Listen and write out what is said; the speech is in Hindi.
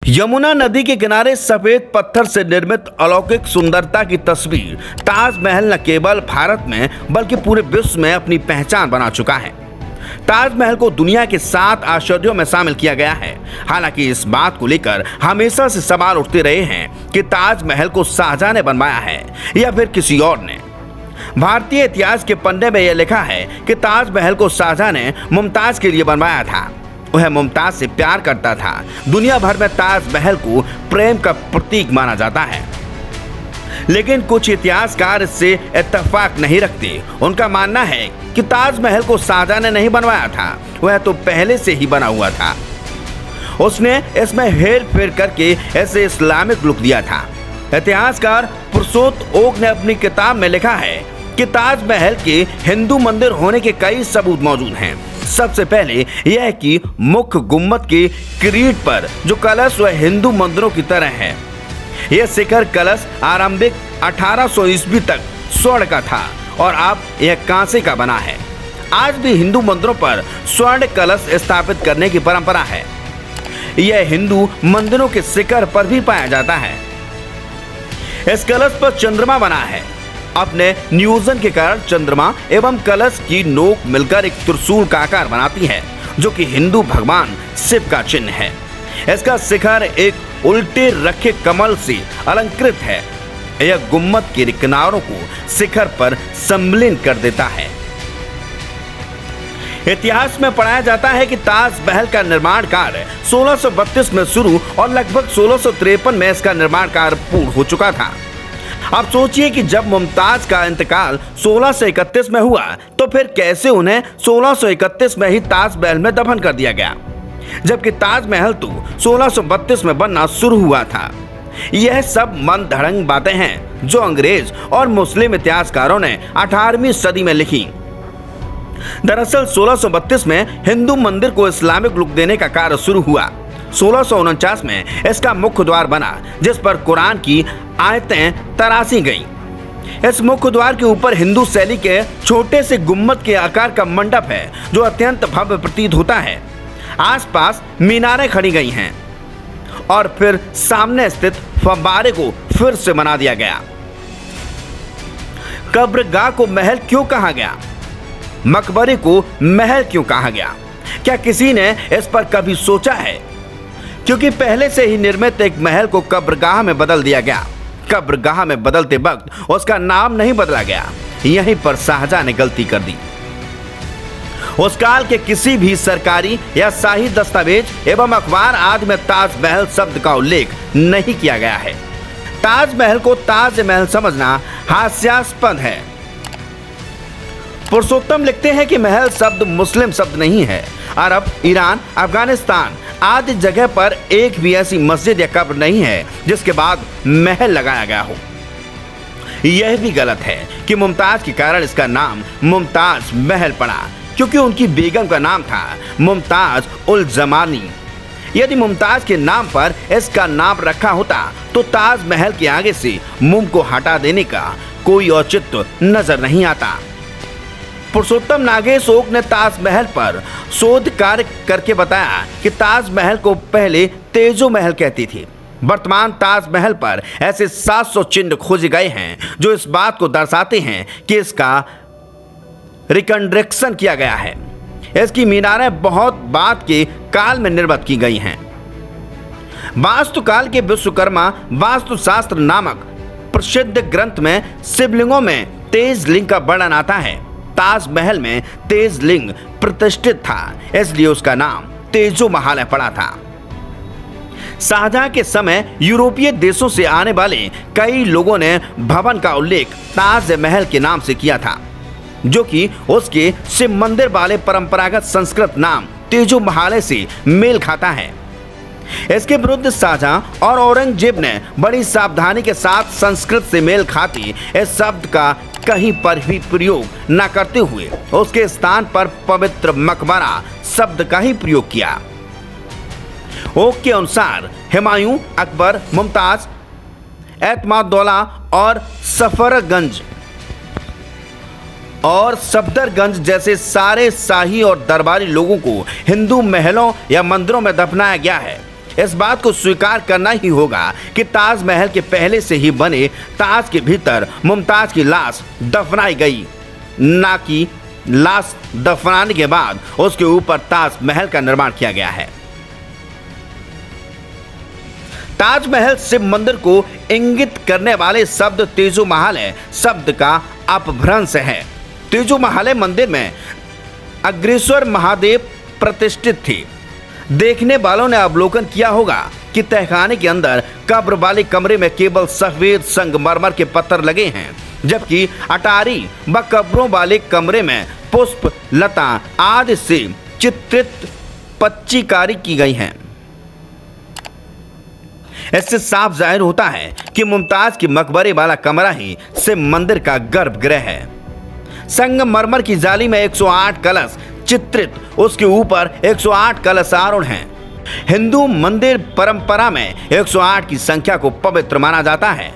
यमुना नदी के किनारे सफेद पत्थर से निर्मित अलौकिक सुंदरता की तस्वीर ताजमहल न केवल भारत में बल्कि पूरे विश्व में अपनी पहचान बना चुका है। ताजमहल को दुनिया के 7 आश्चर्यों में शामिल किया गया है। हालांकि इस बात को लेकर हमेशा से सवाल उठते रहे हैं कि ताजमहल को शाहजहां ने बनवाया है या फिर किसी और ने। भारतीय इतिहास के पन्ने में यह लिखा है कि ताजमहल को शाहजहां ने मुमताज के लिए बनवाया था। वह मुमताज से प्यार करता था। दुनिया भर में ताजमहल को प्रेम का प्रतीक माना जाता है, लेकिन कुछ इतिहासकार इससे इत्तेफाक नहीं रखते। उनका मानना है कि ताजमहल को शाहजहां ने नहीं बनवाया था, वह तो पहले से ही बना हुआ था। उसने इसमें हेर फेर करके ऐसे इस्लामिक लुक दिया था। इतिहासकार पुरुषोत्तम ओक ने अपनी किताब में लिखा है कि ताजमहल के हिंदू मंदिर होने के कई सबूत मौजूद हैं। सबसे पहले यह कि मुख्य गुम्बद के किरीट पर जो कलश वह हिंदू मंदिरों की तरह है। यह शिखर कलश आरंभिक 1800 ईस्वी तक स्वर्ण का था और अब यह कांसे का बना है। आज भी हिंदू मंदिरों पर स्वर्ण कलश स्थापित करने की परंपरा है। यह हिंदू मंदिरों के शिखर पर भी पाया जाता है। इस कलश पर चंद्रमा बना है। अपने नियोजन के कारण चंद्रमा एवं कलश की नोक मिलकर एक त्रिशूल का आकार बनाती है, जो कि हिंदू भगवान शिव का चिन्ह है। इसका शिखर एक उल्टे रखे कमल से अलंकृत है। यह गुम्बद के किनारों को शिखर पर सम्मिलित कर देता है। इतिहास में पढ़ाया जाता है कि ताजमहल का निर्माण कार्य 1632 में शुरू और लगभग 1653 में इसका निर्माण कार्य पूर्ण हो चुका था। अब सोचिए कि जब मुमताज का इंतकाल 1631 में हुआ तो फिर कैसे उन्हें 1631 में ही ताजमहल में दफन कर दिया गया, जबकि ताजमहल तो 1632 में बनना शुरू हुआ था। यह सब मन धड़ंग बातें हैं जो अंग्रेज और मुस्लिम इतिहासकारों ने 18वीं सदी में लिखी। दरअसल 1632 में हिंदू मंदिर को इस्लामिक लुक देने का कार्य शुरू हुआ। 1649 में इसका मुख्य द्वार बना, जिस पर कुरान की आयतें तराशी गईं। इस मुख्य द्वार के ऊपर हिंदू शैली के छोटे से गुम्बद के आकार का मंडप है, जो अत्यंत भव्य प्रतीत होता है। आसपास मीनारें खड़ी गई हैं और फिर सामने स्थित फव्वारे को फिर से बना दिया गया। कब्रगाह को महल क्यों कहा गया? मकबरे को महल क्यों कहा गया? क्या किसी ने इस पर कभी सोचा है? क्योंकि पहले से ही निर्मित एक महल को कब्रगाह में बदल दिया गया। कब्रगाह में बदलते वक्त उसका नाम नहीं बदला गया। यहीं पर शाहजहां ने गलती कर दी। उस काल के किसी भी सरकारी या शाही दस्तावेज एवं अखबार आदि में ताजमहल शब्द का उल्लेख नहीं किया गया है। ताजमहल को ताजमहल समझना हास्यास्पद है। पुरुषोत्तम लिखते हैं कि महल शब्द मुस्लिम शब्द नहीं है। अरब, ईरान, अफगानिस्तान आदि जगह पर एक भी ऐसी मस्जिद या कब्र नहीं है जिसके बाद महल लगाया गया हो। यह भी गलत है कि मुमताज के कारण इसका नाम मुमताज महल पड़ा, क्योंकि उनकी बेगम का नाम था मुमताज उल जमानी। यदि मुमताज के नाम पर इसका नाम रखा होता तो ताजमहल के आगे से मुम को हटा देने का कोई औचित्य नजर नहीं आता। पुरुषोत्तम नागेश ओक ने ताजमहल पर शोध कार्य करके बताया कि ताजमहल को पहले तेजो महल कहती थी। वर्तमान ताजमहल पर ऐसे 700 चिन्ह खोजे गए हैं जो इस बात को दर्शाते हैं कि इसका रिकंस्ट्रक्शन किया गया है। इसकी मीनारें बहुत बाद के काल में निर्मित की गई हैं। वास्तुकाल के विश्वकर्मा वास्तुशास्त्र नामक प्रसिद्ध ग्रंथ में शिवलिंगों में तेज लिंग का वर्णन आता है। ताजमहल में तेज लिंग प्रतिष्ठित था, इसलिए उसका नाम तेजो महालय पड़ा था। शाहजहां के समय यूरोपीय देशों से आने वाले कई लोगों ने भवन का उल्लेख ताजमहल के नाम से किया था, जो कि उसके शिव मंदिर वाले परंपरागत संस्कृत नाम तेजो महालय से मेल खाता है। इसके विरुद्ध शाहजहां और औरंगजेब ने बड़ी सावधानी के साथ संस्कृत से मेल खाती इस शब्द का कहीं पर भी प्रयोग न करते हुए उसके स्थान पर पवित्र मकबरा शब्द का ही प्रयोग किया। ओक के अनुसार हुमायूं, अकबर, मुमताज, एतमादुद्दौला और सफदरगंज जैसे सारे शाही और दरबारी लोगों को हिंदू महलों या मंदिरों में दफनाया गया है। इस बात को स्वीकार करना ही होगा कि ताजमहल के पहले से ही बने ताज के भीतर मुमताज की लाश दफनाई गई, ना कि लाश दफनाने के बाद उसके ऊपर ताजमहल का निर्माण किया गया है। ताजमहल शिव मंदिर को इंगित करने वाले शब्द तेजो महालय शब्द का अपभ्रंश है। तेजो महालय मंदिर में अग्रेश्वर महादेव प्रतिष्ठित थे। देखने वालों ने अवलोकन किया होगा कि तहखाने के अंदर कब्र वाले कमरे में केवल सफेद संगमरमर के पत्थर लगे हैं, जबकि अटारी व कब्रों वाले कमरे में पुष्प, लता आदि से चित्रित पच्चीकारी की गई है। इससे साफ जाहिर होता है कि मुमताज के मकबरे वाला कमरा ही शिव मंदिर का गर्भगृह है। संगमरमर की जाली में 108 कलश चित्रित, उसके ऊपर 108 कलश आरूढ़ हैं। हिंदू मंदिर परंपरा में 108 की संख्या को पवित्र माना जाता है।